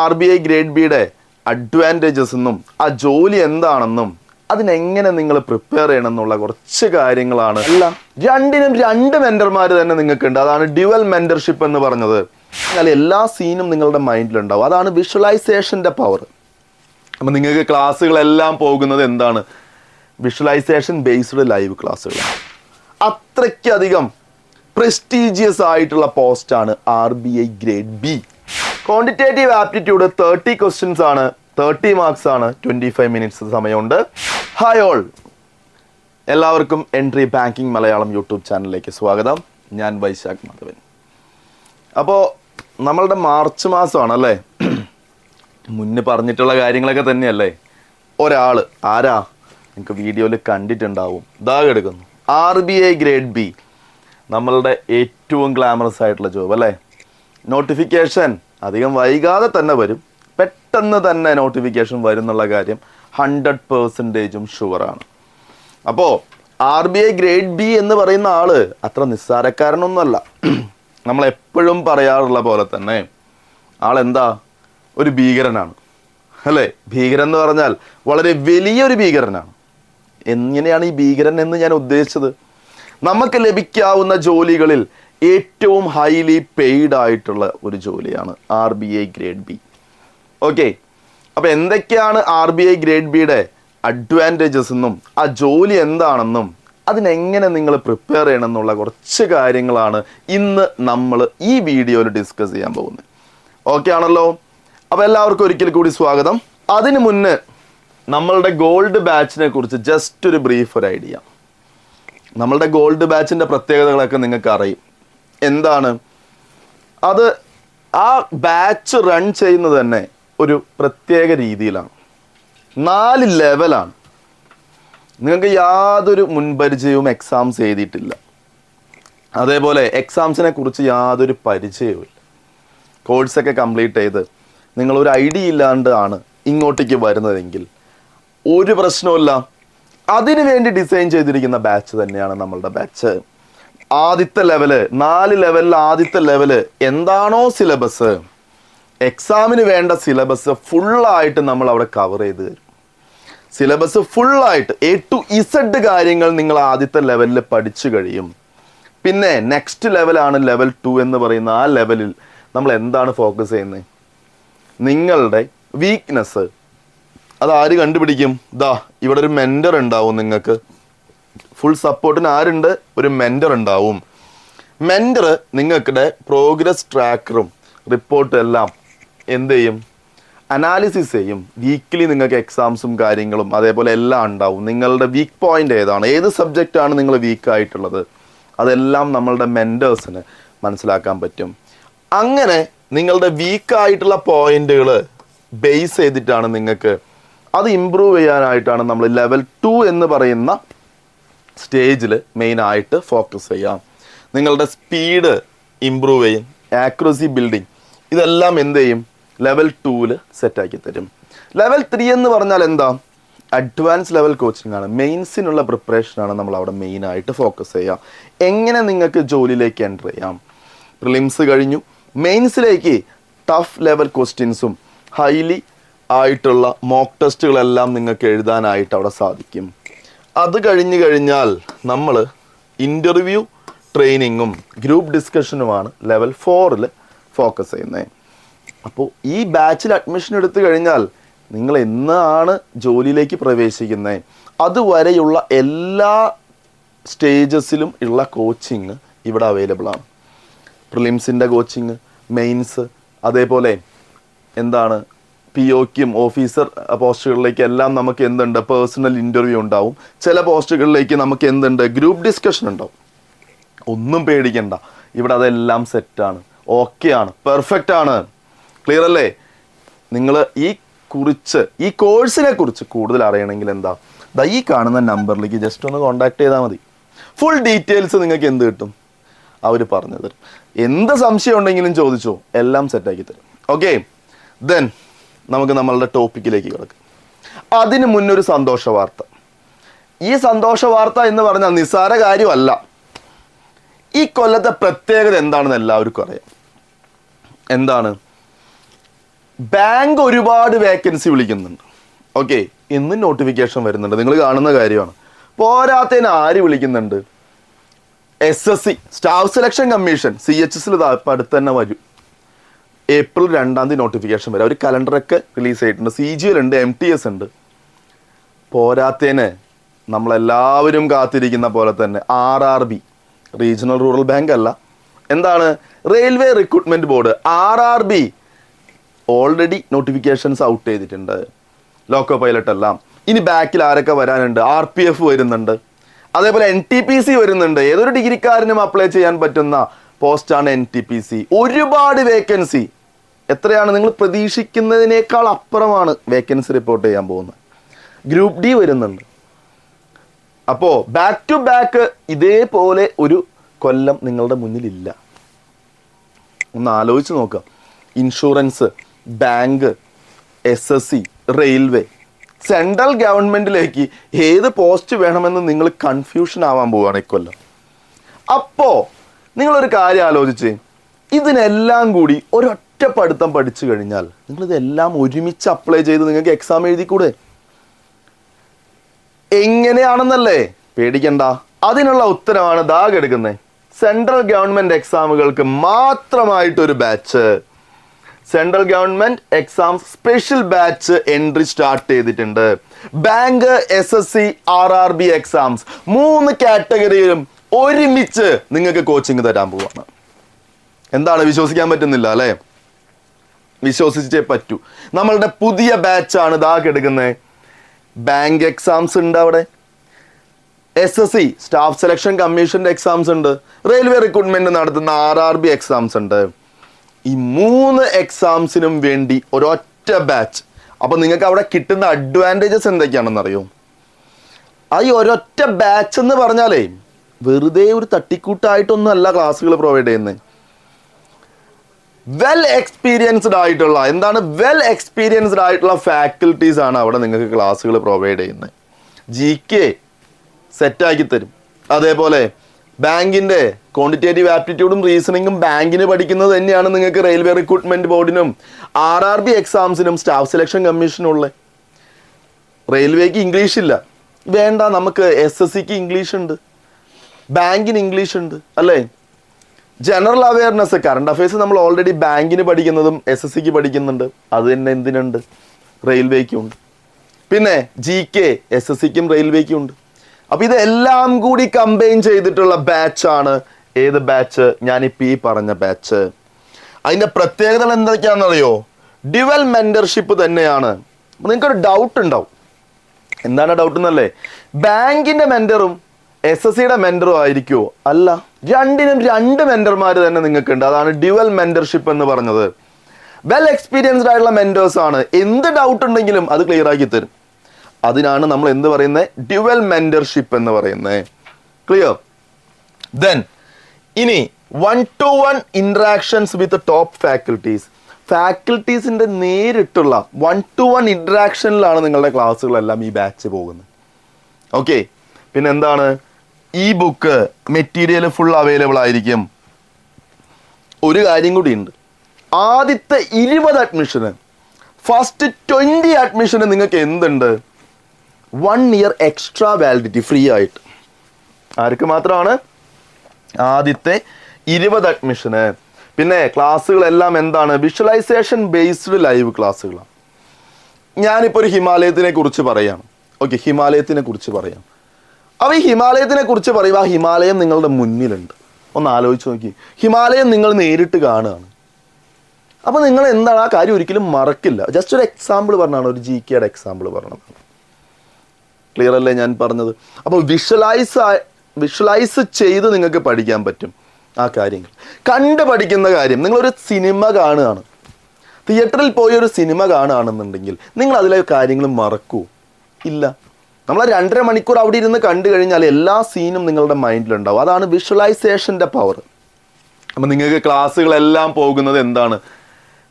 RBI grade ബിയുടെ advantages എന്നും ആ ജോലി എന്താണെന്നും അതിനെങ്ങനെ നിങ്ങൾ പ്രിപ്പയർ ചെയ്യണം എന്നുള്ള കുറച്ച് കാര്യങ്ങളാണ്. അല്ല, രണ്ടിനും രണ്ട് മെന്റർമാർ തന്നെ നിങ്ങൾക്കുണ്ട്. അതാണ് ഡ്യുവൽ മെന്റർഷിപ്പ് എന്ന് പറഞ്ഞത്. എന്നാൽ എല്ലാ സീനും നിങ്ങളുടെ മൈൻഡിലുണ്ടാവും. അതാണ് വിഷ്വലൈസേഷൻ്റെ പവർ. അപ്പം നിങ്ങൾക്ക് ക്ലാസ്സുകളെല്ലാം പോകുന്നത് എന്താണ്? വിഷ്വലൈസേഷൻ ബേസ്ഡ് ലൈവ് ക്ലാസ്സുകളാണ്. അത്രയ്ക്കധികം പ്രസ്റ്റീജിയസ് ആയിട്ടുള്ള പോസ്റ്റാണ് RBI grade B. Quantitative aptitude 30 questions ആണ്, 30 മാർക്സ് ആണ്, 25 മിനിറ്റ്സ് സമയമുണ്ട്. ഹായ് ഓൾ, എല്ലാവർക്കും എൻട്രി ബാങ്കിങ് മലയാളം യൂട്യൂബ് ചാനലിലേക്ക് സ്വാഗതം. ഞാൻ വൈശാഖ് മാധവൻ. അപ്പോൾ നമ്മളുടെ മാർച്ച് മാസമാണ് അല്ലേ? മുന്നേ പറഞ്ഞിട്ടുള്ള കാര്യങ്ങളൊക്കെ തന്നെയല്ലേ? ഒരാൾ ആരാ നിങ്ങൾക്ക് വീഡിയോയിൽ കണ്ടിട്ടുണ്ടാവും, ഇതാ കിടക്കുന്നു, RBI ഗ്രേഡ് ബി, നമ്മളുടെ ഏറ്റവും ഗ്ലാമറസ് ആയിട്ടുള്ള ജോബ് അല്ലേ? നോട്ടിഫിക്കേഷൻ അധികം വൈകാതെ തന്നെ വരും, പെട്ടെന്ന് തന്നെ നോട്ടിഫിക്കേഷൻ വരും എന്നുള്ള കാര്യം 100% ഷുവറാണ്. അപ്പോൾ RBI ഗ്രേഡ് ബി എന്ന് പറയുന്ന ആള് അത്ര നിസ്സാരക്കാരനൊന്നുമല്ല. നമ്മളെപ്പോഴും പറയാറുള്ള പോലെ തന്നെ ആളെന്താ, ഒരു ഭീകരനാണ് അല്ലേ? ഭീകരൻ എന്ന് പറഞ്ഞാൽ വളരെ വലിയൊരു ഭീകരനാണ്. എങ്ങനെയാണ് ഈ ഭീകരൻ എന്ന് ഞാൻ ഉദ്ദേശിച്ചത്? നമുക്ക് ലഭിക്കാവുന്ന ജോലികളിൽ ഏറ്റവും ഹൈലി പെയ്ഡ് ആയിട്ടുള്ള ഒരു ജോലിയാണ് RBI ഗ്രേഡ് ബി. ഓക്കെ, അപ്പോൾ എന്തൊക്കെയാണ് RBI ഗ്രേഡ് ബിയുടെ അഡ്വാൻറ്റേജസ് എന്നും ആ ജോലി എന്താണെന്നും അതിനെങ്ങനെ നിങ്ങൾ പ്രിപ്പയർ ചെയ്യണം എന്നുള്ള കുറച്ച് കാര്യങ്ങളാണ് ഇന്ന് നമ്മൾ ഈ വീഡിയോയിൽ ഡിസ്കസ് ചെയ്യാൻ പോകുന്നത്. ഓക്കെ ആണല്ലോ? അപ്പോൾ എല്ലാവർക്കും ഒരിക്കൽ കൂടി സ്വാഗതം. അതിന് മുന്നേ നമ്മളുടെ ഗോൾഡ് ബാച്ചിനെ കുറിച്ച് ജസ്റ്റ് ഒരു ബ്രീഫ്, ഒരു ഐഡിയ. നമ്മളുടെ ഗോൾഡ് ബാച്ചിൻ്റെ പ്രത്യേകതകളൊക്കെ നിങ്ങൾക്ക് അറിയും. എന്താണ് അത്? ആ ബാച്ച് റൺ ചെയ്യുന്നത് തന്നെ ഒരു പ്രത്യേക രീതിയിലാണ്. 4 ലെവലാണ്. നിങ്ങൾക്ക് യാതൊരു മുൻപരിചയവും എക്സാംസ് എഴുതിയിട്ടില്ല, അതേപോലെ എക്സാംസിനെ കുറിച്ച് യാതൊരു പരിചയവുമില്ല. കോഴ്സൊക്കെ കംപ്ലീറ്റ് ചെയ്ത് നിങ്ങളൊരു ഐഡിയ ഇല്ലാണ്ട് ആണ് ഇങ്ങോട്ടേക്ക് വരുന്നതെങ്കിൽ ഒരു പ്രശ്നവുമില്ല. അതിനു വേണ്ടി ഡിസൈൻ ചെയ്തിരിക്കുന്ന ബാച്ച് തന്നെയാണ് നമ്മളുടെ ബാച്ച്. ആദ്യത്തെ ലെവല്, 4 ലെവലിൽ ആദ്യത്തെ ലെവല് എന്താണോ സിലബസ്, എക്സാമിന് വേണ്ട സിലബസ് ഫുള്ളായിട്ട് നമ്മൾ അവിടെ കവർ ചെയ്ത് തരും. സിലബസ് ഫുള്ളായിട്ട് A to Z കാര്യങ്ങൾ നിങ്ങൾ ആദ്യത്തെ ലെവലിൽ പഠിച്ചു കഴിയും. പിന്നെ നെക്സ്റ്റ് ലെവലാണ് ലെവൽ 2 എന്ന് പറയുന്ന ആ ലെവലിൽ നമ്മൾ എന്താണ് ഫോക്കസ് ചെയ്യുന്നത്? നിങ്ങളുടെ വീക്ക്നെസ് അതാര് കണ്ടുപിടിക്കും? ഇവിടെ ഒരു മെൻറ്റർ ഉണ്ടാവും. നിങ്ങൾക്ക് ഫുൾ സപ്പോർട്ടിന് ആരുണ്ട്? ഒരു മെൻറ്റർ ഉണ്ടാവും. മെൻറ്റർ നിങ്ങളുടെ പ്രോഗ്രസ് ട്രാക്കറും റിപ്പോർട്ടും എല്ലാം എന്ത് ചെയ്യും? അനാലിസിസ് ചെയ്യും. വീക്കിലി നിങ്ങൾക്ക് എക്സാംസും കാര്യങ്ങളും അതേപോലെ എല്ലാം ഉണ്ടാവും. നിങ്ങളുടെ വീക്ക് പോയിന്റ് ഏതാണ്, ഏത് സബ്ജക്റ്റാണ് നിങ്ങൾ വീക്കായിട്ടുള്ളത്, അതെല്ലാം നമ്മളുടെ മെൻറ്റേഴ്സിന് മനസ്സിലാക്കാൻ പറ്റും. അങ്ങനെ നിങ്ങളുടെ വീക്കായിട്ടുള്ള പോയിന്റുകൾ ബേസ് ചെയ്തിട്ടാണ് നിങ്ങൾക്ക് അത് ഇമ്പ്രൂവ് ചെയ്യാനായിട്ടാണ് നമ്മൾ ലെവൽ 2 എന്ന് പറയുന്ന സ്റ്റേജിൽ മെയിനായിട്ട് ഫോക്കസ് ചെയ്യാം. നിങ്ങളുടെ സ്പീഡ് ഇമ്പ്രൂവ് ചെയ്യും, ആക്യുറസി ബിൽഡിങ്, ഇതെല്ലാം എന്ത് ചെയ്യും? ലെവൽ 2 സെറ്റാക്കി തരും. ലെവൽ 3 എന്ന് പറഞ്ഞാൽ എന്താ? അഡ്വാൻസ് ലെവൽ കോച്ചിങ് ആണ്. മെയിൻസിനുള്ള പ്രിപ്പറേഷനാണ് നമ്മൾ അവിടെ മെയിനായിട്ട് ഫോക്കസ് ചെയ്യാം. എങ്ങനെ നിങ്ങൾക്ക് ജോലിയിലേക്ക് എൻ്റർ ചെയ്യാം? പ്രിലിംസ് കഴിഞ്ഞു, മെയിൻസിലേക്ക് ടഫ് ലെവൽ ക്വസ്റ്റ്യൻസും ഹൈലി ആയിട്ടുള്ള മോക്ക് ടെസ്റ്റുകളെല്ലാം നിങ്ങൾക്ക് എഴുതാനായിട്ട് അവിടെ സാധിക്കും. അത് കഴിഞ്ഞു കഴിഞ്ഞാൽ നമ്മൾ ഇൻ്റർവ്യൂ ട്രെയിനിങ്ങും ഗ്രൂപ്പ് ഡിസ്കഷനുമാണ് ലെവൽ 4 ഫോക്കസ് ചെയ്യുന്നത്. അപ്പോൾ ഈ ബാച്ചിൽ അഡ്മിഷൻ എടുത്തു കഴിഞ്ഞാൽ നിങ്ങൾ എന്നാണ് ജോലിയിലേക്ക് പ്രവേശിക്കുന്നത് അതുവരെയുള്ള എല്ലാ സ്റ്റേജസിലും ഉള്ള കോച്ചിങ് ഇവിടെ അവൈലബിൾ ആണ്. പ്രിലിംസിൻ്റെ കോച്ചിങ്, മെയിൻസ്, അതേപോലെ എന്താണ് POക്കും ഓഫീസർ പോസ്റ്റുകളിലേക്ക് എല്ലാം നമുക്ക് എന്തുണ്ട്? പേഴ്സണൽ ഇൻ്റർവ്യൂ ഉണ്ടാവും. ചില പോസ്റ്റുകളിലേക്ക് നമുക്ക് എന്തുണ്ട്? ഗ്രൂപ്പ് ഡിസ്കഷൻ ഉണ്ടാവും. ഒന്നും പേടിക്കണ്ട, ഇവിടെ അതെല്ലാം സെറ്റാണ്, ഓക്കെ ആണ്, പെർഫെക്റ്റ് ആണ്. ക്ലിയർ അല്ലേ? നിങ്ങൾ ഈ കോഴ്സിനെ കുറിച്ച് കൂടുതൽ അറിയണമെങ്കിൽ എന്താ, ഈ കാണുന്ന നമ്പറിലേക്ക് ജസ്റ്റ് ഒന്ന് കോൺടാക്ട് ചെയ്താൽ മതി. ഫുൾ ഡീറ്റെയിൽസ് നിങ്ങൾക്ക് എന്ത് കിട്ടും? അവർ പറഞ്ഞു തരും. എന്ത് സംശയം ഉണ്ടെങ്കിലും ചോദിച്ചോ, എല്ലാം സെറ്റാക്കി തരും. ഓക്കെ, ദെൻ നമുക്ക് നമ്മളുടെ ടോപ്പിക്കിലേക്ക് കിടക്കാം. അതിന് മുന്നൊരു സന്തോഷ വാർത്ത. ഈ സന്തോഷ വാർത്ത എന്ന് പറഞ്ഞാൽ നിസ്സാര കാര്യമല്ല. ഈ കൊല്ലത്തെ പ്രത്യേകത എന്താണെന്ന് എല്ലാവർക്കും അറിയാം. എന്താണ്? ബാങ്ക് ഒരുപാട് വേക്കൻസി വിളിക്കുന്നുണ്ട്. ഓക്കെ, എന്നും നോട്ടിഫിക്കേഷൻ വരുന്നുണ്ട്, നിങ്ങൾ കാണുന്ന കാര്യമാണ്. പോരാത്തതിന് ആര് വിളിക്കുന്നുണ്ട്? SSC സ്റ്റാഫ് സെലക്ഷൻ കമ്മീഷൻ CHSൽ ഇപ്പം അടുത്ത് തന്നെ വരും. April 2 നോട്ടിഫിക്കേഷൻ വരും. അവർ കലണ്ടറൊക്കെ റിലീസ് ചെയ്തിട്ടുണ്ട്. CGL ഉണ്ട്, MTS ഉണ്ട്. പോരാത്തതിന് നമ്മളെല്ലാവരും കാത്തിരിക്കുന്ന പോലെ തന്നെ RRB, റീജിയണൽ റൂറൽ ബാങ്ക് അല്ല, എന്താണ്, railway recruitment board, RRB already notifications out ചെയ്തിട്ടുണ്ട്. ലോക്കോ പൈലറ്റ് എല്ലാം. ഇനി ബാക്കിൽ ആരൊക്കെ വരാനുണ്ട്? RPF വരുന്നുണ്ട്, അതേപോലെ NTPC വരുന്നുണ്ട്. ഏതൊരു ഡിഗ്രിക്കാരനും അപ്ലൈ ചെയ്യാൻ പറ്റുന്ന പോസ്റ്റാണ് NTPC. ഒരുപാട് വേക്കൻസി. എത്രയാണ്? നിങ്ങൾ പ്രതീക്ഷിക്കുന്നതിനേക്കാൾ അപ്പുറമാണ് വേക്കൻസി റിപ്പോർട്ട് ചെയ്യാൻ പോകുന്നത്. ഗ്രൂപ്പ് D വരുന്നുണ്ട്. അപ്പോൾ ബാക്ക് ടു ബാക്ക് ഇതേപോലെ ഒരു കൊല്ലം നിങ്ങളുടെ മുന്നിലില്ല. ഒന്ന് ആലോചിച്ച് നോക്കാം. Insurance, bank, SSC, railway, central ഗവൺമെന്റിലേക്ക് ഏത് പോസ്റ്റ് വേണമെന്ന് നിങ്ങൾ കൺഫ്യൂഷൻ ആവാൻ പോവുകയാണ് ഇക്കൊല്ലം. അപ്പോൾ നിങ്ങളൊരു കാര്യം ആലോചിച്ച്, ഇതിനെല്ലാം കൂടി ഒരൊറ്റ പഠിത്തം പഠിച്ചു കഴിഞ്ഞാൽ നിങ്ങളിതെല്ലാം ഒരുമിച്ച് അപ്ലൈ ചെയ്ത് നിങ്ങൾക്ക് എക്സാം എഴുതിക്കൂടെ? എങ്ങനെയാണെന്നല്ലേ? പേടിക്കണ്ട, അതിനുള്ള ഉത്തരമാണ് എടുക്കുന്നത്. സെൻട്രൽ ഗവൺമെന്റ് എക്സാമുകൾക്ക് മാത്രമായിട്ടൊരു batch, central government exams special batch Entri start ചെയ്തിട്ടുണ്ട്. ബാങ്ക്, SSC, RRB എക്സാംസ് 3 കാറ്റഗറിയിലും ഒരുമിച്ച് നിങ്ങൾക്ക് കോച്ചിങ് തരാൻ പോവാണ്. എന്താണ്, വിശ്വസിക്കാൻ പറ്റുന്നില്ല അല്ലേ? വിശ്വസിച്ചേ പറ്റൂ. നമ്മളുടെ പുതിയ ബാച്ചാണ് എടുക്കുന്നത്. ബാങ്ക് എക്സാംസ് ഉണ്ട് അവിടെ, SSC സ്റ്റാഫ് സെലക്ഷൻ കമ്മീഷന്റെ എക്സാംസ് ഉണ്ട്, റെയിൽവേ റിക്രൂട്ട്മെന്റ് നടത്തുന്ന RRB എക്സാംസ് ഉണ്ട്. ഈ 3 എക്സാംസിനും വേണ്ടി ഒരൊറ്റ ബാച്ച്. അപ്പൊ നിങ്ങൾക്ക് അവിടെ കിട്ടുന്ന അഡ്വാൻറ്റേജസ് എന്തൊക്കെയാണെന്ന് അറിയോ? ഈ ഒരൊറ്റ ബാച്ച് എന്ന് പറഞ്ഞാലേ വെറുതെ ഒരു തട്ടിക്കൂട്ടായിട്ടൊന്നും അല്ല ക്ലാസ്സുകൾ പ്രൊവൈഡ് ചെയ്യുന്നത്. വെൽ എക്സ്പീരിയൻസ്ഡ് ആയിട്ടുള്ള, എന്താണ്, വെൽ എക്സ്പീരിയൻസ്ഡ് ആയിട്ടുള്ള ഫാക്കൽറ്റീസ് ആണ് അവിടെ നിങ്ങൾക്ക് ക്ലാസ്സുകൾ പ്രൊവൈഡ് ചെയ്യുന്നത്. GK സെറ്റാക്കി തരും. അതേപോലെ ബാങ്കിന്റെ ക്വാണ്ടിറ്റേറ്റീവ് ആപ്റ്റിറ്റ്യൂഡും റീസണിങ്ങും ബാങ്കിന് പഠിക്കുന്നത് തന്നെയാണ് നിങ്ങൾക്ക് റെയിൽവേ റിക്രൂട്ട്മെന്റ് ബോർഡിനും RRB എക്സാംസിനും സ്റ്റാഫ് സെലക്ഷൻ കമ്മീഷനും ഉള്ളത്. റെയിൽവേക്ക് ഇംഗ്ലീഷ് ഇല്ല, വേണ്ട, നമുക്ക് SSCക്ക് ഇംഗ്ലീഷ് ഉണ്ട്, ബാങ്കിന് ഇംഗ്ലീഷ് ഉണ്ട് അല്ലേ? ജനറൽ അവയർനെസ്, കറണ്ട് അഫയേഴ്സ് നമ്മൾ ഓൾറെഡി ബാങ്കിന് പഠിക്കുന്നതും SSCക്ക് പഠിക്കുന്നുണ്ട്. അത് തന്നെ എന്തിനുണ്ട്? റെയിൽവേക്കും ഉണ്ട്. പിന്നെ GK SSCക്കും റെയിൽവേക്കും ഉണ്ട്. അപ്പൊ ഇതെല്ലാം കൂടി കമ്പൈൻ ചെയ്തിട്ടുള്ള ബാച്ചാണ് ഏത് ബാച്ച്? ഞാനിപ്പോൾ ഈ പറഞ്ഞ ബാച്ച്. അതിന്റെ പ്രത്യേകതകൾ എന്തൊക്കെയാണെന്നറിയോ? ഡ്യുവൽ മെന്റർഷിപ്പ് തന്നെയാണ്. നിങ്ങൾക്കൊരു ഡൗട്ട് ഉണ്ടാവും, എന്താണ് ഡൗട്ട് എന്നല്ലേ? ബാങ്കിന്റെ മെന്ററും SSCയുടെ മെന്ററും ആയിരിക്കുമോ? അല്ല, രണ്ടിനും 2 മെന്റർമാർ തന്നെ നിങ്ങൾക്കുണ്ട്. അതാണ് ഡ്യുവൽ മെന്റർഷിപ്പ് എന്ന് പറഞ്ഞത്. വെൽ എക്സ്പീരിയൻസ്ഡ് ആയിട്ടുള്ള മെന്റേഴ്സ് ആണ്. എന്ത് ഡൗട്ട് ഉണ്ടെങ്കിലും അത് ക്ലിയർ ആക്കി തരും. അതിനാണ് നമ്മൾ എന്ത് പറയുന്നത്? ഡ്യുവൽ മെന്റർഷിപ്പ് എന്ന് പറയുന്നത്. ക്ലിയർ? ദെൻ ഇനി 1-to-1 interactions with top faculties. ഫാക്കൽറ്റീസിന്റെ നേരിട്ടുള്ള 1-to-1 ഇന്ററാക്ഷനിലാണ് നിങ്ങളുടെ ക്ലാസ്സുകളെല്ലാം ഈ ബാച്ച് പോകുന്നത്. ഓക്കെ, പിന്നെ എന്താണ്? ബുക്ക് മെറ്റീരിയൽ ഫുൾ അവൈലബിൾ ആയിരിക്കും. ഒരു കാര്യം കൂടി ഉണ്ട്. ആദ്യത്തെ 20 അഡ്മിഷന്, ഫസ്റ്റ് 20 അഡ്മിഷന് നിങ്ങൾക്ക് എന്തുണ്ട്? 1 ഇയർ എക്സ്ട്രാ വാലിഡിറ്റി ഫ്രീ ആയിട്ട്. ആർക്ക് മാത്രമാണ്? ആദ്യത്തെ 20 അഡ്മിഷന്. പിന്നെ ക്ലാസ്സുകളെല്ലാം എന്താണ്? വിഷ്വലൈസേഷൻ ബേസ്ഡ് ലൈവ് ക്ലാസ്സുകളാണ്. ഞാനിപ്പോൾ ഒരു ഹിമാലയത്തിനെ കുറിച്ച് പറയാം. ഓക്കെ, ഹിമാലയത്തിനെ കുറിച്ച് പറയാം. അപ്പോൾ ഈ ഹിമാലയത്തിനെ കുറിച്ച് പറയുമ്പോൾ ആ ഹിമാലയം നിങ്ങളുടെ മുന്നിലുണ്ട്. ഒന്ന് ആലോചിച്ച് നോക്കി. ഹിമാലയം നിങ്ങൾ നേരിട്ട് കാണുകയാണ്. അപ്പോൾ നിങ്ങൾ എന്താണ്, ആ കാര്യം ഒരിക്കലും മറക്കില്ല. ജസ്റ്റ് ഒരു എക്സാമ്പിൾ പറഞ്ഞാണ്, ഒരു GKയുടെ എക്സാമ്പിൾ പറഞ്ഞത്. ക്ലിയർ അല്ലേ ഞാൻ പറഞ്ഞത്? അപ്പോൾ വിഷ്വലൈസ് ചെയ്ത് നിങ്ങൾക്ക് പഠിക്കാൻ പറ്റും ആ കാര്യങ്ങൾ. കണ്ട് പഠിക്കുന്ന കാര്യം, നിങ്ങളൊരു സിനിമ കാണുകയാണ്, തിയേറ്ററിൽ പോയി ഒരു സിനിമ കാണുകയാണെന്നുണ്ടെങ്കിൽ നിങ്ങൾ അതിലെ കാര്യങ്ങൾ മറക്കൂ? ഇല്ല. നമ്മൾ 2.5 മണിക്കൂർ അവിടെ ഇരുന്ന് കണ്ടു കഴിഞ്ഞാൽ എല്ലാ സീനും നിങ്ങളുടെ മൈൻഡിലുണ്ടാവും. അതാണ് വിഷ്വലൈസേഷൻ്റെ പവർ. അപ്പം നിങ്ങൾക്ക് ക്ലാസ്സുകളെല്ലാം പോകുന്നത് എന്താണ്?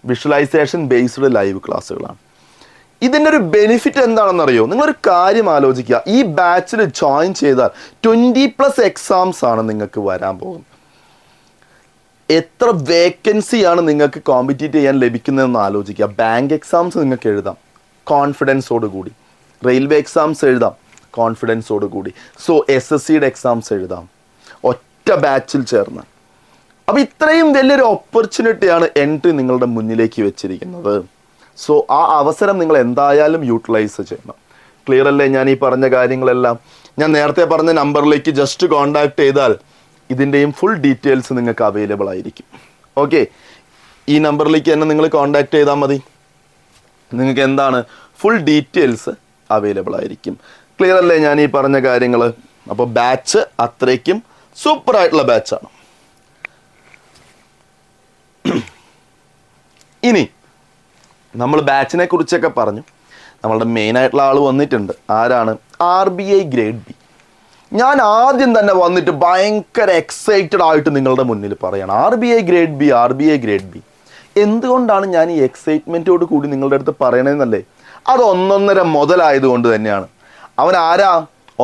വിഷ്വലൈസേഷൻ ബേസ്ഡ് ലൈവ് ക്ലാസ്സുകളാണ്. ഇതിൻ്റെ ഒരു ബെനിഫിറ്റ് എന്താണെന്നറിയോ? നിങ്ങളൊരു കാര്യം ആലോചിക്കുക. ഈ ബാച്ചിൽ ജോയിൻ ചെയ്താൽ 20+ എക്സാംസ് ആണ് നിങ്ങൾക്ക് വരാൻ പോകുന്നത്. എത്ര വേക്കൻസിയാണ് നിങ്ങൾക്ക് കോമ്പറ്റീറ്റ് ചെയ്യാൻ ലഭിക്കുന്നതെന്ന് ആലോചിക്കുക. ബാങ്ക് എക്സാംസ് നിങ്ങൾക്ക് എഴുതാം കോൺഫിഡൻസോട് കൂടി, റെയിൽവേ എക്സാംസ് എഴുതാം കോൺഫിഡൻസോട് കൂടി, സോ SSCയുടെ എക്സാംസ് എഴുതാം ഒറ്റ ബാച്ചിൽ ചേർന്ന്. അപ്പോൾ ഇത്രയും വലിയൊരു ഓപ്പർച്യൂണിറ്റിയാണ് എൻട്രി നിങ്ങളുടെ മുന്നിലേക്ക് വെച്ചിരിക്കുന്നത്. സോ ആ അവസരം നിങ്ങൾ എന്തായാലും യൂട്ടിലൈസ് ചെയ്യണം. ക്ലിയർ അല്ലേ ഞാൻ ഈ പറഞ്ഞ കാര്യങ്ങളെല്ലാം? ഞാൻ നേരത്തെ പറഞ്ഞ നമ്പറിലേക്ക് ജസ്റ്റ് കോൺടാക്ട് ചെയ്താൽ ഇതിൻ്റെയും ഫുൾ ഡീറ്റെയിൽസ് നിങ്ങൾക്ക് അവൈലബിൾ ആയിരിക്കും. ഓക്കെ, ഈ നമ്പറിലേക്ക് തന്നെ നിങ്ങൾ കോൺടാക്ട് ചെയ്താൽ മതി, നിങ്ങൾക്ക് എന്താണ് ഫുൾ ഡീറ്റെയിൽസ് അവൈലബിൾ ആയിരിക്കും. ക്ലിയർ അല്ലേ ഞാൻ ഈ പറഞ്ഞ കാര്യങ്ങൾ? അപ്പോൾ ബാച്ച് അത്രയ്ക്കും സൂപ്പറായിട്ടുള്ള ബാച്ചാണ്. ഇനി നമ്മൾ ബാച്ചിനെ കുറിച്ചൊക്കെ പറഞ്ഞു. നമ്മളുടെ മെയിനായിട്ടുള്ള ആൾ വന്നിട്ടുണ്ട്. ആരാണ്? RBI grade B. ഞാൻ ആദ്യം തന്നെ വന്നിട്ട് ഭയങ്കര എക്സൈറ്റഡ് ആയിട്ട് നിങ്ങളുടെ മുന്നിൽ പറയാണ് RBI grade B, RBI grade B. എന്തുകൊണ്ടാണ് ഞാൻ ഈ എക്സൈറ്റ്മെൻറ്റോട് കൂടി നിങ്ങളുടെ അടുത്ത് പറയണതെന്നല്ലേ? അത് 1.5 മുതലായതുകൊണ്ട് തന്നെയാണ്. അവൻ ആരാ?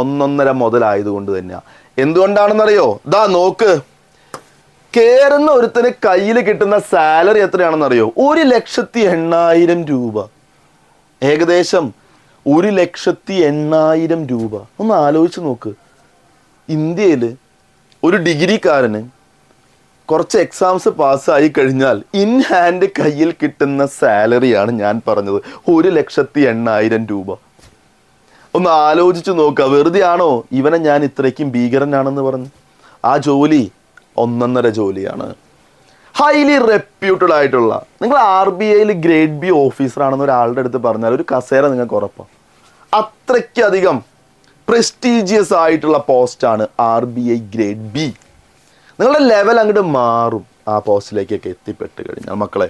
1.5 മുതലായതുകൊണ്ട് തന്നെയാണ്. എന്തുകൊണ്ടാണെന്നറിയോ? ദാ നോക്ക്, കേറുന്ന ഒരുത്തിന് കയ്യിൽ കിട്ടുന്ന സാലറി എത്രയാണെന്നറിയോ? 1,80,000 രൂപ. ഏകദേശം 1,80,000 രൂപ. ഒന്ന് ആലോചിച്ച് നോക്ക്. ഇന്ത്യയിൽ ഒരു ഡിഗ്രിക്കാരന് കുറച്ച് എക്സാംസ് പാസ്സായി കഴിഞ്ഞാൽ ഇൻ ഹാൻഡ് കയ്യിൽ കിട്ടുന്ന സാലറിയാണ് ഞാൻ പറഞ്ഞത് 1,80,000 രൂപ. ഒന്ന് ആലോചിച്ച് നോക്കുക. വെറുതെ ആണോ ഇവനെ ഞാൻ ഇത്രയ്ക്കും ഭീകരനാണെന്ന് പറഞ്ഞു? ആ ജോലി 1.5 ജോലിയാണ്. ഹൈലി റെപ്യൂട്ടഡ് ആയിട്ടുള്ള, നിങ്ങൾ RBIയിൽ ഗ്രേഡ് ബി ഓഫീസറാണെന്ന് ഒരാളുടെ അടുത്ത് പറഞ്ഞാൽ ഒരു കസേര നിങ്ങൾക്ക് ഉറപ്പാണ്. അത്രയ്ക്കധികം പ്രസ്റ്റീജിയസ് ആയിട്ടുള്ള പോസ്റ്റാണ് RBI ഗ്രേഡ് ബി. നിങ്ങളുടെ ലെവൽ അങ്ങോട്ട് മാറും ആ പോസ്റ്റിലേക്കൊക്കെ എത്തിപ്പെട്ട് കഴിഞ്ഞാൽ. മക്കളെ,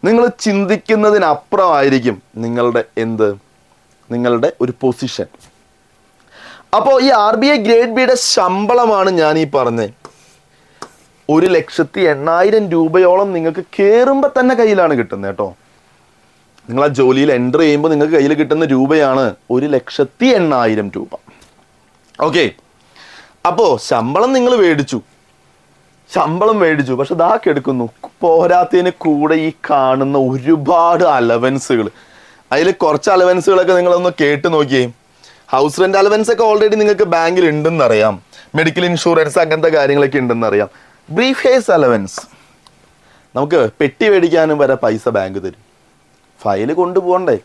നിങ്ങൾ ചിന്തിക്കുന്നതിനപ്പുറമായിരിക്കും നിങ്ങളുടെ ഒരു പൊസിഷൻ. അപ്പോൾ ഈ RBI ഗ്രേഡ് ബിയുടെ ശമ്പളമാണ് ഞാൻ ഈ പറഞ്ഞത്. 1,80,000 രൂപയോളം നിങ്ങൾക്ക് കയറുമ്പോൾ തന്നെ കയ്യിലാണ് കിട്ടുന്നത് കേട്ടോ. നിങ്ങൾ ആ ജോലിയിൽ എൻ്റർ ചെയ്യുമ്പോൾ നിങ്ങൾക്ക് കയ്യിൽ കിട്ടുന്ന രൂപയാണ് 1,80,000 രൂപ. ഓക്കെ, അപ്പോൾ ശമ്പളം നിങ്ങൾ മേടിച്ചു, പക്ഷെ ദാക്ക് എടുക്കുന്നു. പോരാത്തതിന് കൂടെ ഈ കാണുന്ന ഒരുപാട് അലവൻസുകൾ, അതിൽ കുറച്ച് അലവൻസുകളൊക്കെ നിങ്ങളൊന്ന് കേട്ട് നോക്കിയേ. ഹൗസ് റെന്റ് അലവൻസ് ഒക്കെ ഓൾറെഡി നിങ്ങൾക്ക് ബാങ്കിൽ ഉണ്ടെന്നറിയാം, മെഡിക്കൽ ഇൻഷുറൻസ് അങ്ങനത്തെ കാര്യങ്ങളൊക്കെ ഉണ്ടെന്നറിയാം. ബ്രീഫ് കേസ് അലവൻസ്, നമുക്ക് പെട്ടി മേടിക്കാനും വരെ പൈസ ബാങ്ക് തരും. ഫയല് കൊണ്ടുപോകണ്ടേ,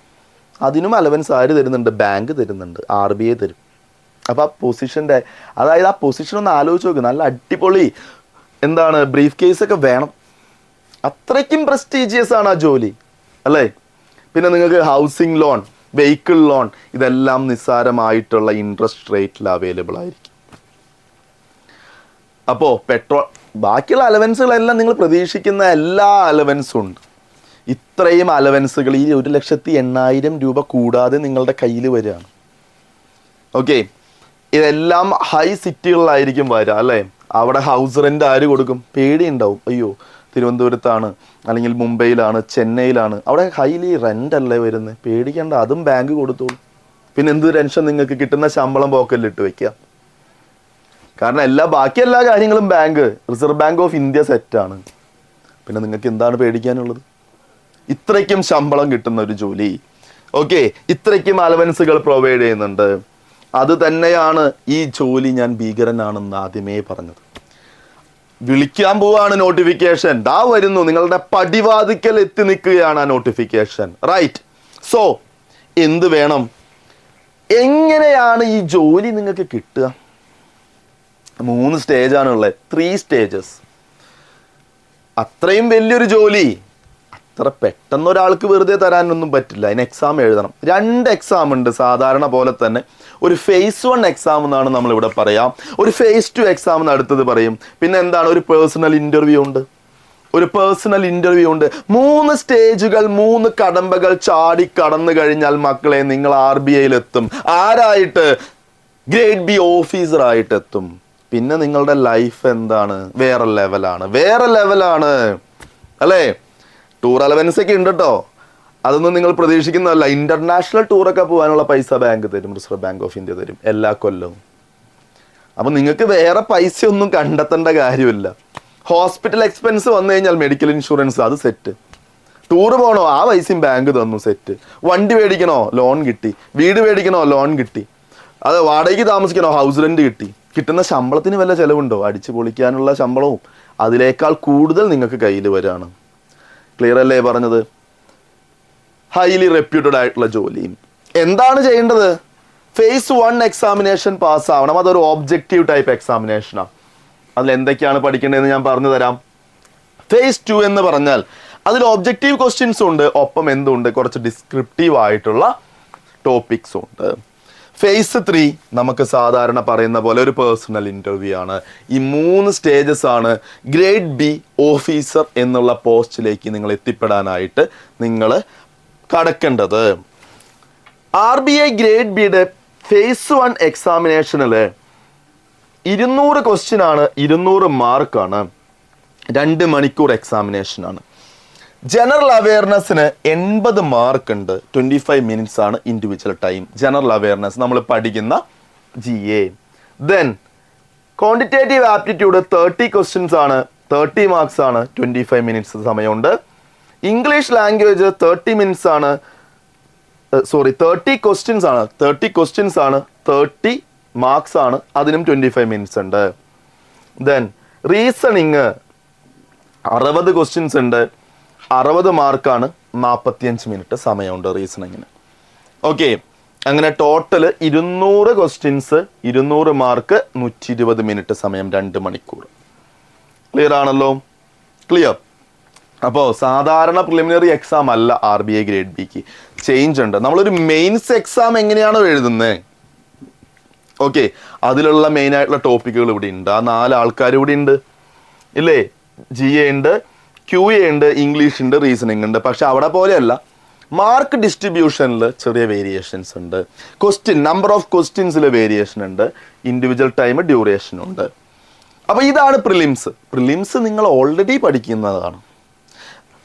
അതിനും അലവൻസ് ആര് തരുന്നുണ്ട്? ബാങ്ക് തരുന്നുണ്ട്, RBI തരും. അപ്പോൾ ആ പൊസിഷൻ്റെ, അതായത് ആ പൊസിഷൻ ഒന്ന് ആലോചിച്ച് നോക്ക്. നല്ല അടിപൊളി ബ്രീഫ് കേസൊക്കെ വേണം. അത്രയ്ക്കും പ്രസ്റ്റീജിയസ് ആണ് ആ ജോലി അല്ലേ? പിന്നെ നിങ്ങൾക്ക് ഹൗസിംഗ് ലോൺ, വെഹിക്കിൾ ലോൺ, ഇതെല്ലാം നിസ്സാരമായിട്ടുള്ള ഇൻട്രസ്റ്റ് റേറ്റിൽ അവൈലബിൾ ആയിരിക്കും. അപ്പോൾ പെട്രോൾ, ബാക്കിയുള്ള അലവൻസുകളെല്ലാം നിങ്ങൾ പ്രതീക്ഷിക്കുന്ന എല്ലാ അലവൻസും ഉണ്ട്. ഇത്രയും അലവൻസുകൾ ഈ 1,80,000 രൂപ കൂടാതെ നിങ്ങളുടെ കയ്യിൽ വരികയാണ്. ഓക്കെ, ഇതെല്ലാം ഹൈ സിറ്റികളിലായിരിക്കും വരിക അല്ലേ? അവിടെ ഹൗസ് റെന്റ് ആര് കൊടുക്കും? പേടിയുണ്ടാവും. അയ്യോ, തിരുവനന്തപുരത്താണ്, അല്ലെങ്കിൽ മുംബൈയിലാണ്, ചെന്നൈയിലാണ്, അവിടെ ഹൈലി റെന്റ് അല്ലേ വരുന്നത്. പേടിക്കേണ്ട, അതും ബാങ്ക് കൊടുത്തോളൂ. പിന്നെ എന്ത് ടെൻഷൻ? നിങ്ങൾക്ക് കിട്ടുന്ന ശമ്പളം പോക്കറ്റിലിട്ട് വെക്കുക. കാരണം ബാക്കി എല്ലാ കാര്യങ്ങളും bank, reserve bank of India സെറ്റാണ്. പിന്നെ നിങ്ങൾക്ക് എന്താണ് പേടിക്കാനുള്ളത്? ഇത്രയ്ക്കും ശമ്പളം കിട്ടുന്ന ഒരു ജോലി. ഓക്കെ, ഇത്രയ്ക്കും അലവൻസുകൾ പ്രൊവൈഡ് ചെയ്യുന്നുണ്ട്. അത് തന്നെയാണ് ഈ ജോലി ഞാൻ ഭീകരനാണെന്ന് ആദ്യമേ പറഞ്ഞത്. വിളിക്കാൻ പോവാണ് നോട്ടിഫിക്കേഷൻ, ദാ വരുന്നു, നിങ്ങളുടെ പടിവാതിക്കൽ എത്തി നിൽക്കുകയാണ് ആ നോട്ടിഫിക്കേഷൻ. റൈറ്റ്. സോ എന്ത് വേണം? എങ്ങനെയാണ് ഈ ജോലി നിങ്ങൾക്ക് കിട്ടുക? 3 സ്റ്റേജാണുള്ളത്, 3 സ്റ്റേജസ്. അത്രയും വലിയൊരു ജോലി അത്ര പെട്ടെന്ന് ഒരാൾക്ക് വെറുതെ തരാനൊന്നും പറ്റില്ല. അതിന് എക്സാം എഴുതണം. 2 എക്സാം ഉണ്ട് സാധാരണ പോലെ തന്നെ. ഒരു phase 1 എക്സാം എന്നാണ് നമ്മളിവിടെ പറയാം, ഒരു phase 2 എക്സാം എന്ന് അടുത്തത് പറയും. പിന്നെ ഒരു പേഴ്സണൽ ഇൻ്റർവ്യൂ ഉണ്ട്. 3 സ്റ്റേജുകൾ, 3 കടമ്പകൾ ചാടി കടന്നു കഴിഞ്ഞാൽ മക്കളെ നിങ്ങൾ RBIയിൽ എത്തും. ആരായിട്ട്? ഗ്രേഡ് ബി ഓഫീസറായിട്ട് എത്തും. പിന്നെ നിങ്ങളുടെ ലൈഫ് വേറെ ലെവലാണ് അല്ലേ? ടൂർ അലവൻസ് ഒക്കെ ഉണ്ട് കേട്ടോ, അതൊന്നും നിങ്ങൾ പ്രതീക്ഷിക്കുന്നതല്ല. ഇന്റർനാഷണൽ ടൂറൊക്കെ പോകാനുള്ള പൈസ ബാങ്ക് തരും, റിസർവ് ബാങ്ക് ഓഫ് ഇന്ത്യ തരും എല്ലാ കൊല്ലവും. അപ്പം നിങ്ങൾക്ക് വേറെ പൈസ ഒന്നും കണ്ടെത്തേണ്ട കാര്യമില്ല. ഹോസ്പിറ്റൽ എക്സ്പെൻസ് വന്നു കഴിഞ്ഞാൽ മെഡിക്കൽ ഇൻഷുറൻസ് അത് സെറ്റ്. ടൂറ് പോകണോ ആ പൈസയും ബാങ്ക് തന്നു സെറ്റ്. വണ്ടി മേടിക്കണോ ലോൺ കിട്ടി. വീട് മേടിക്കണോ ലോൺ കിട്ടി. അത് വാടകയ്ക്ക് താമസിക്കണോ ഹൗസ് റെന്റ് കിട്ടി. കിട്ടുന്ന ശമ്പളത്തിന് വല്ല ചിലവുണ്ടോ? അടിച്ചു പൊളിക്കാനുള്ള ശമ്പളവും അതിനേക്കാൾ കൂടുതൽ നിങ്ങൾക്ക് കയ്യിൽ വരാണ്. ക്ലിയർ അല്ലേ പറഞ്ഞത്? ഹൈലി റെപ്യൂട്ടഡ് ആയിട്ടുള്ള ജോലിയും. എന്താണ് ചെയ്യേണ്ടത്? ഫേസ് 1 എക്സാമിനേഷൻ പാസ്സാവണം. അതൊരു ഒബ്ജക്റ്റീവ് ടൈപ്പ് എക്സാമിനേഷനാണ്. അതിൽ എന്തൊക്കെയാണ് പഠിക്കേണ്ടതെന്ന് ഞാൻ പറഞ്ഞു തരാം. ഫേസ് 2 എന്ന് പറഞ്ഞാൽ അതിൽ ഒബ്ജക്റ്റീവ് ക്വസ്റ്റ്യൻസും ഉണ്ട്, ഒപ്പം എന്തുണ്ട്, കുറച്ച് ഡിസ്ക്രിപ്റ്റീവ് ആയിട്ടുള്ള ടോപ്പിക്സും ഉണ്ട്. ഫേസ് 3 നമുക്ക് സാധാരണ പറയുന്ന പോലെ ഒരു പേഴ്സണൽ ഇൻ്റർവ്യൂ ആണ്. ഈ 3 സ്റ്റേജസ് ആണ് ഗ്രേഡ് ബി ഓഫീസർ എന്നുള്ള പോസ്റ്റിലേക്ക് നിങ്ങൾ എത്തിപ്പെടാനായിട്ട് നിങ്ങൾ കടക്കേണ്ടത്. RBI ഗ്രേഡ് ബിയുടെ ഫേസ് 1 എക്സാമിനേഷനിൽ 200 ക്വസ്റ്റ്യൻ ആണ്, 200 മാർക്കാണ്, 2 മണിക്കൂർ എക്സാമിനേഷൻ ആണ്. ജനറൽ അവയർനെസ്സിന് 80 മാർക്ക് ഉണ്ട്, 25 മിനിറ്റ്സ് ആണ് ഇൻഡിവിജ്വൽ ടൈം. ജനറൽ അവയർനെസ് നമ്മൾ പഠിക്കുന്ന GA. Then quantitative aptitude 30 questions ആണ്, 30 മാർക്സ് ആണ്, 25 മിനിറ്റ്സ് സമയമുണ്ട്. ഇംഗ്ലീഷ് ലാംഗ്വേജ് 30 മിനിറ്റ്സ് ആണ്, 30 ക്വസ്റ്റ്യൻസ് ആണ്, 30 ക്വസ്റ്റ്യൻസ് ആണ്, 30 മാർക്സ് ആണ്, അതിനും 25 മിനിറ്റ്സ് ഉണ്ട്. ദെൻ റീസണിങ് 60 ക്വസ്റ്റ്യൻസ് ഉണ്ട്, 60 മാർക്കാണ്, 45 മിനിറ്റ് സമയമുണ്ട് റീസണിങ്ങിന്. ഓക്കെ, അങ്ങനെ ടോട്ടൽ 200 ക്വസ്റ്റ്യൻസ്, 200 മാർക്ക്, 120 മിനിറ്റ് സമയം, 2 മണിക്കൂർ. ക്ലിയർ ആണല്ലോ? ക്ലിയർ. അപ്പോൾ സാധാരണ പ്രിലിമിനറി എക്സാം അല്ല RBI ഗ്രേഡ് ബിക്ക്, ചേഞ്ച് ഉണ്ട്. നമ്മളൊരു മെയിൻസ് എക്സാം എങ്ങനെയാണോ എഴുതുന്നത്, ഓക്കെ, അതിലുള്ള മെയിൻ ആയിട്ടുള്ള ടോപ്പിക്കുകൾ ഇവിടെ ഉണ്ട്. ആ 4 ആൾക്കാർ ഇവിടെ ഉണ്ട് ഇല്ലേ? GA ഉണ്ട്, QA ഉണ്ട്, ഇംഗ്ലീഷ് ഉണ്ട്, റീസണിങ് ഉണ്ട്. പക്ഷെ അവിടെ പോലെയല്ല, മാർക്ക് ഡിസ്ട്രിബ്യൂഷനിൽ ചെറിയ വേരിയേഷൻസ് ഉണ്ട്. നമ്പർ ഓഫ് ക്വസ്റ്റ്യൻസിൽ വേരിയേഷൻ ഉണ്ട്, ഇൻഡിവിജ്വൽ ടൈം ഡ്യൂറേഷൻ ഉണ്ട്. അപ്പോൾ ഇതാണ് പ്രിലിംസ്. പ്രിലിംസ് നിങ്ങൾ ഓൾറെഡി പഠിക്കുന്നതാണ്.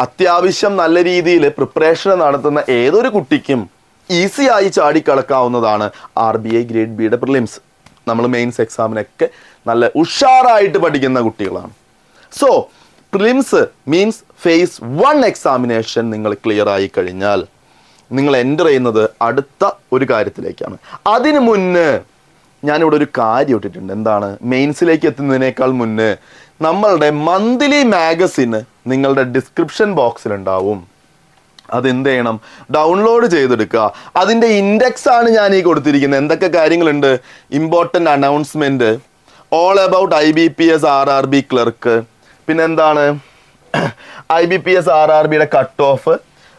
അത്യാവശ്യം നല്ല രീതിയിൽ പ്രിപ്പറേഷൻ നടത്തുന്ന ഏതൊരു കുട്ടിക്കും ഈസി ആയി ചാടിക്കളക്കാവുന്നതാണ് RBI ഗ്രേഡ് ബിയുടെ പ്രിലിംസ്. നമ്മൾ മെയിൻസ് എക്സാമിനൊക്കെ നല്ല ഉഷാറായിട്ട് പഠിക്കുന്ന കുട്ടികളാണ്. So prelims means phase 1 examination നിങ്ങൾ ക്ലിയർ ആയി കഴിഞ്ഞാൽ നിങ്ങൾ എൻ്റർ ചെയ്യുന്നത് അടുത്ത ഒരു കാര്യത്തിലേക്കാണ്. അതിനു മുന്നേ ഞാനിവിടെ ഒരു കാര്യം ഇട്ടിട്ടുണ്ട്. എന്താണ്? മെയിൻസിലേക്ക് എത്തുന്നതിനേക്കാൾ മുന്നേ നമ്മളുടെ മന്ത്ലി മാഗസിന് നിങ്ങളുടെ ഡിസ്ക്രിപ്ഷൻ ബോക്സിൽ ഉണ്ടാവും. അതെന്ത് ചെയ്യണം? ഡൗൺലോഡ് ചെയ്തെടുക്കുക. അതിൻ്റെ ഇൻഡെക്സ് ആണ് ഞാൻ ഈ കൊടുത്തിരിക്കുന്നത്. എന്തൊക്കെ കാര്യങ്ങളുണ്ട്? Important announcement, all about IBPS RRB clerk, പിന്നെന്താണ് IBPS RRBയുടെ cut off,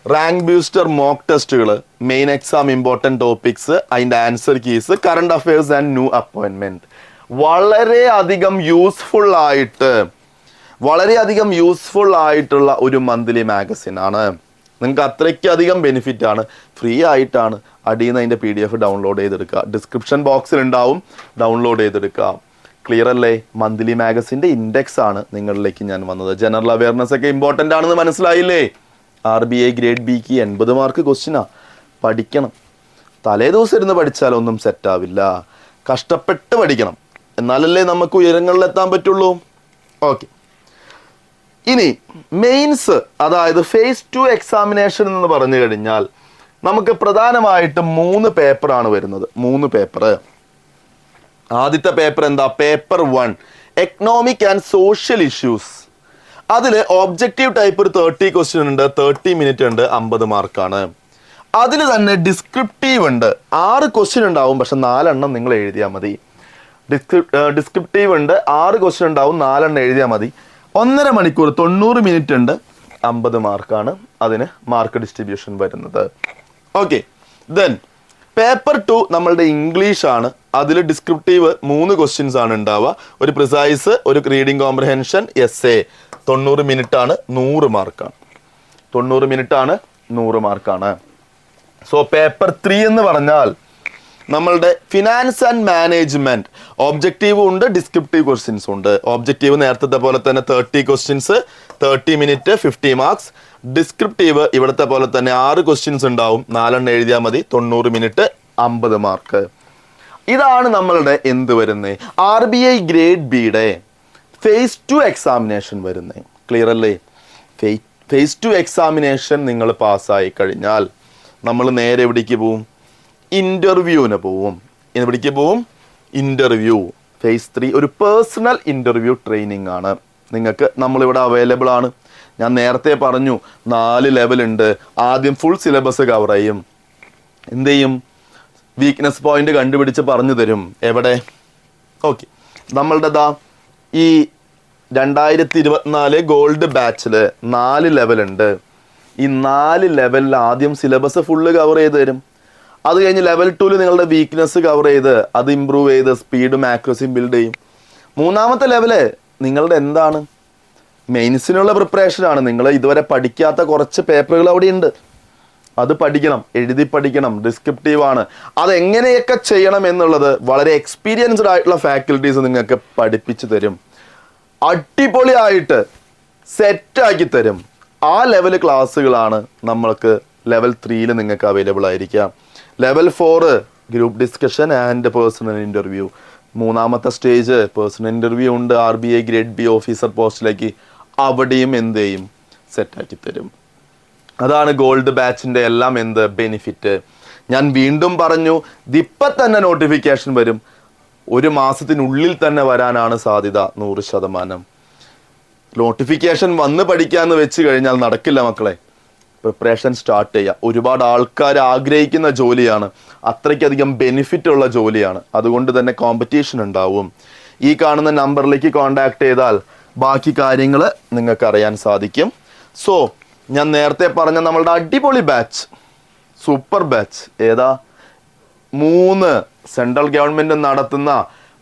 rank booster mock ടെസ്റ്റുകൾ, മെയിൻ എക്സാം ഇമ്പോർട്ടൻറ്റ് ടോപ്പിക്സ്, അതിൻ്റെ answer keys, current affairs and new appointment. വളരെയധികം യൂസ്ഫുൾ ആയിട്ടുള്ള ഒരു മന്ത്ലി മാഗസിൻ ആണ്. നിങ്ങൾക്ക് അത്രയ്ക്ക് അധികം ബെനിഫിറ്റ് ആണ്. ഫ്രീ ആയിട്ടാണ്. അടിയിൽ നിന്ന് അതിൻ്റെ PDF ഡൗൺലോഡ് ചെയ്തെടുക്കുക. ഡിസ്ക്രിപ്ഷൻ ബോക്സിൽ ഉണ്ടാവും, ഡൗൺലോഡ് ചെയ്തെടുക്കുക. ക്ലിയർ അല്ലേ? മന്ത്ലി മാഗസിൻ്റെ ഇൻഡെക്സ് ആണ് നിങ്ങളിലേക്ക് ഞാൻ വന്നത്. ജനറൽ അവയർനെസ് ഒക്കെ ഇമ്പോർട്ടൻ്റ് ആണെന്ന് മനസ്സിലായില്ലേ? RBI ഗ്രേഡ് ബിക്ക് 80 മാർക്ക് ക്വസ്റ്റ്യനാ. പഠിക്കണം. തലേ ദിവസം ഇരുന്ന് പഠിച്ചാലൊന്നും സെറ്റാവില്ല. കഷ്ടപ്പെട്ട് പഠിക്കണം, എന്നാലല്ലേ നമുക്ക് ഉയരങ്ങളിലെത്താൻ പറ്റുള്ളൂ. ഓക്കെ, ഇനി മെയിൻസ്, അതായത് ഫേസ് 2 എക്സാമിനേഷൻ എന്ന് പറഞ്ഞു കഴിഞ്ഞാൽ നമുക്ക് പ്രധാനമായിട്ടും 3 പേപ്പറാണ് വരുന്നത്. 3 പേപ്പർ. ആദ്യത്തെ പേപ്പർ എന്താ? Paper 1 economic and social issues. അതിൽ ഒബ്ജക്റ്റീവ് ടൈപ്പ് ഒരു 30 ക്വസ്റ്റ്യൻ ഉണ്ട്, 30 മിനിറ്റ് ഉണ്ട്, 50 മാർക്കാണ്. അതിൽ തന്നെ ഡിസ്ക്രിപ്റ്റീവ് ഉണ്ട്, 6 ക്വസ്റ്റ്യൻ ഉണ്ടാവും, പക്ഷെ 4 എണ്ണം നിങ്ങൾ എഴുതിയാൽ മതി. ഡിസ്ക്രിപ്റ്റീവ് ഉണ്ട്, 6 ക്വസ്റ്റ്യൻ ഉണ്ടാവും, 4 എണ്ണം എഴുതിയാൽ മതി. 1.5 മണിക്കൂർ, 90 മിനിറ്റ് ഉണ്ട്, 50 മാർക്കാണ് അതിന് മാർക്ക് ഡിസ്ട്രിബ്യൂഷൻ വരുന്നത്. ഓക്കെ, ദെൻ പേപ്പർ 2 നമ്മളുടെ ഇംഗ്ലീഷ് ആണ്. അതിൽ ഡിസ്ക്രിപ്റ്റീവ് 3 ക്വസ്റ്റ്യൻസ് ആണ് ഉണ്ടാവുക. ഒരു പ്രിസൈസ്, ഒരു റീഡിംഗ് കോംപ്രഹെൻഷൻ, എസ്സേ. 90 മിനിറ്റ് ആണ്, 100 മാർക്കാണ്. 90 മിനിറ്റ് ആണ്, 100 മാർക്കാണ്. സോ പേപ്പർ 3 എന്ന് പറഞ്ഞാൽ നമ്മളുടെ ഫിനാൻസ് ആൻഡ് മാനേജ്മെന്റ്. ഒബ്ജക്റ്റീവ് ഉണ്ട്, ഡിസ്ക്രിപ്റ്റീവ് ക്വസ്റ്റ്യൻസ് ഉണ്ട്. ഒബ്ജക്റ്റീവ് നേരത്തെ പോലെ തന്നെ 30 ക്വസ്റ്റ്യൻസ്, 30 മിനിറ്റ്, 50 മാർക്സ്. ഡിസ്ക്രിപ്റ്റീവ് ഇവിടുത്തെ പോലെ തന്നെ 6 ക്വസ്റ്റ്യൻസ് ഉണ്ടാവും, 4 എണ്ണം എഴുതിയാൽ മതി, 90 മിനിറ്റ്, 50 മാർക്ക്. ഇതാണ് നമ്മളുടെ എന്ത് വരുന്നത് RBI ഗ്രേഡ് ബിയുടെ phase 2 എക്സാമിനേഷൻ വരുന്നത്. ക്ലിയർ അല്ലേ? phase 2 എക്സാമിനേഷൻ നിങ്ങൾ പാസ്സായി കഴിഞ്ഞാൽ നമ്മൾ നേരെ എവിടേക്ക് പോവും? ഇൻ്റർവ്യൂവിന് പോവും. എവിടേക്ക് പോവും? ഇൻ്റർവ്യൂ. phase 3 ഒരു പേഴ്സണൽ ഇൻ്റർവ്യൂ ട്രെയിനിങ് ആണ് നിങ്ങൾക്ക് നമ്മളിവിടെ അവൈലബിൾ ആണ്. ഞാൻ നേരത്തെ പറഞ്ഞു 4 ലെവൽ ഉണ്ട്. ആദ്യം ഫുൾ സിലബസ് കവർ ചെയ്യും. എന്ത് ചെയ്യും? വീക്ക്നെസ് പോയിന്റ് കണ്ടുപിടിച്ച് പറഞ്ഞു തരും. എവിടെ? ഓക്കെ, നമ്മളുടെ ഈ 2024 ഗോൾഡ് ബാച്ചിൽ 4 ലെവൽ ഉണ്ട്. ഈ 4 ലെവലിൽ ആദ്യം സിലബസ് ഫുള്ള് കവർ ചെയ്ത് തരും. അത് കഴിഞ്ഞ് ലെവൽ 2 നിങ്ങളുടെ വീക്ക്നെസ് കവർ ചെയ്ത് അത് ഇമ്പ്രൂവ് ചെയ്ത് സ്പീഡും ആക്യുറസിയും ബിൽഡ് ചെയ്യും. 3ാമത്തെ ലെവല് നിങ്ങളുടെ എന്താണ്? മെയിൻസിനുള്ള പ്രിപ്പറേഷനാണ്. നിങ്ങൾ ഇതുവരെ പഠിക്കാത്ത കുറച്ച് പേപ്പറുകൾ അവിടെ ഉണ്ട്. അത് പഠിക്കണം, എഴുതി പഠിക്കണം, ഡിസ്ക്രിപ്റ്റീവ് ആണ്. അതെങ്ങനെയൊക്കെ ചെയ്യണം എന്നുള്ളത് വളരെ എക്സ്പീരിയൻസ്ഡ് ആയിട്ടുള്ള ഫാക്കൽറ്റീസ് നിങ്ങൾക്ക് പഠിപ്പിച്ചു തരും. അടിപൊളിയായിട്ട് സെറ്റാക്കി തരും. ആ ലെവൽ ക്ലാസ്സുകളാണ് നമ്മൾക്ക് ലെവൽ 3 നിങ്ങൾക്ക് അവൈലബിൾ ആയിരിക്കാം. Level 4 group discussion and personal interview. 3ാമത്തെ സ്റ്റേജ് പേഴ്സണൽ ഇൻ്റർവ്യൂ ഉണ്ട്. RBI ഗ്രേഡ് ബി ഓഫീസർ പോസ്റ്റിലേക്ക്. അവിടെയും എന്ത് ചെയ്യും? സെറ്റാക്കി തരും. അതാണ് ഗോൾഡ് ബാച്ചിൻ്റെ എല്ലാം എന്ത് ബെനിഫിറ്റ്. ഞാൻ വീണ്ടും പറഞ്ഞു, ഇപ്പം തന്നെ നോട്ടിഫിക്കേഷൻ വരും. 1 മാസത്തിനുള്ളിൽ തന്നെ വരാനാണ് സാധ്യത 100%. നോട്ടിഫിക്കേഷൻ വന്ന് പഠിക്കാമെന്ന് വെച്ച് കഴിഞ്ഞാൽ നടക്കില്ല മക്കളെ. പ്രിപ്പറേഷൻ സ്റ്റാർട്ട് ചെയ്യുക. ഒരുപാട് ആൾക്കാർ ആഗ്രഹിക്കുന്ന ജോലിയാണ്. അത്രയ്ക്കധികം ബെനിഫിറ്റ് ഉള്ള ജോലിയാണ്. അതുകൊണ്ട് തന്നെ കോമ്പറ്റീഷൻ ഉണ്ടാവും. ഈ കാണുന്ന നമ്പറിലേക്ക് കോൺടാക്ട് ചെയ്താൽ ബാക്കി കാര്യങ്ങൾ നിങ്ങൾക്ക് അറിയാൻ സാധിക്കും. സോ ഞാൻ നേരത്തെ പറഞ്ഞ നമ്മളുടെ അടിപൊളി ബാച്ച്, സൂപ്പർ ബാച്ച് ഏതാ? 3 സെൻട്രൽ ഗവൺമെൻറ് നടത്തുന്ന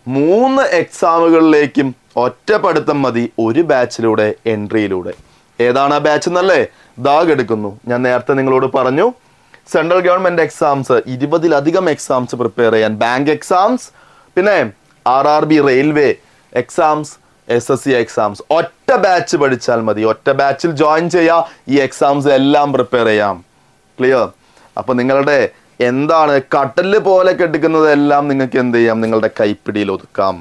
3 എക്സാമുകളിലേക്കും ഒറ്റപ്പെടുത്തം മതി ഒരു ബാച്ചിലൂടെ, എൻട്രിയിലൂടെ. ഏതാണ് ആ ബാച്ച് എന്നല്ലേ? എടുക്കുന്നു. ഞാൻ നേരത്തെ നിങ്ങളോട് പറഞ്ഞു സെൻട്രൽ ഗവൺമെൻറ് എക്സാംസ് 20-ലധികം എക്സാംസ് പ്രിപ്പയർ ചെയ്യാൻ. ബാങ്ക് എക്സാംസ്, പിന്നെ RRB railway exams, SSC exams. ഒറ്റ ബാച്ച് പഠിച്ചാൽ മതി. ഒറ്റ ബാച്ചിൽ ജോയിൻ ചെയ്യുക. ഈ എക്സാംസ് എല്ലാം പ്രിപ്പയർ ചെയ്യാം. ക്ലിയർ? അപ്പോൾ നിങ്ങളുടെ എന്താണ് കട്ടല് പോലെ കെട്ടിക്കുന്നതെല്ലാം നിങ്ങൾക്ക് എന്ത് ചെയ്യാം? നിങ്ങളുടെ കൈപ്പിടിയിൽ ഒതുക്കാം.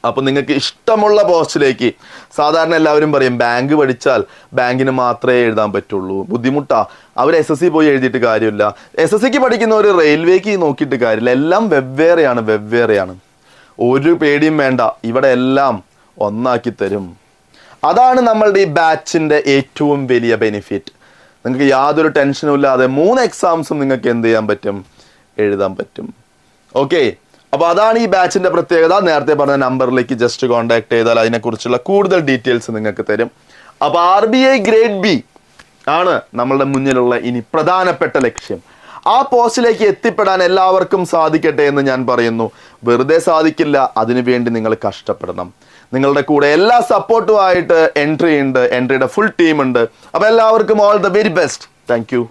അപ്പോൾ നിങ്ങൾക്ക് ഇഷ്ടമുള്ള പോസ്റ്റിലേക്ക്. സാധാരണ എല്ലാവരും പറയും ബാങ്ക് പഠിച്ചാൽ ബാങ്കിന് മാത്രമേ എഴുതാൻ പറ്റുള്ളൂ, ബുദ്ധിമുട്ടാ. അവർ SSC പോയി എഴുതിയിട്ട് കാര്യമില്ല. SSCക്ക് പഠിക്കുന്നവർ റെയിൽവേക്ക് നോക്കിയിട്ട് കാര്യമില്ല. എല്ലാം വെവ്വേറെയാണ്. ഒരു പേടിയും വേണ്ട. ഇവിടെ എല്ലാം ഒന്നാക്കി തരും. അതാണ് നമ്മളുടെ ഈ ബാച്ചിൻ്റെ ഏറ്റവും വലിയ ബെനിഫിറ്റ്. നിങ്ങൾക്ക് യാതൊരു ടെൻഷനും ഇല്ലാതെ 3 എക്സാംസും നിങ്ങൾക്ക് എന്ത് ചെയ്യാൻ പറ്റും? എഴുതാൻ പറ്റും. ഓക്കെ, അപ്പോൾ അതാണ് ഈ ബാച്ചിൻ്റെ പ്രത്യേകത. നേരത്തെ പറഞ്ഞ നമ്പറിലേക്ക് ജസ്റ്റ് കോൺടാക്ട് ചെയ്താൽ അതിനെക്കുറിച്ചുള്ള കൂടുതൽ ഡീറ്റെയിൽസ് നിങ്ങൾക്ക് തരും. അപ്പോൾ RBI ഗ്രേഡ് ബി ആണ് നമ്മളുടെ മുന്നിലുള്ള ഇനി പ്രധാനപ്പെട്ട ലക്ഷ്യം. ആ പോസ്റ്റിലേക്ക് എത്തിപ്പെടാൻ എല്ലാവർക്കും സാധിക്കട്ടെ എന്ന് ഞാൻ പറയുന്നു. വെറുതെ സാധിക്കില്ല. അതിനുവേണ്ടി നിങ്ങൾ കഷ്ടപ്പെടണം. നിങ്ങളുടെ കൂടെ എല്ലാ സപ്പോർട്ടുമായിട്ട് എൻട്രി ഉണ്ട്. എൻട്രിയുടെ ഫുൾ ടീം ഉണ്ട്. അപ്പോൾ എല്ലാവർക്കും all the very best. Thank you.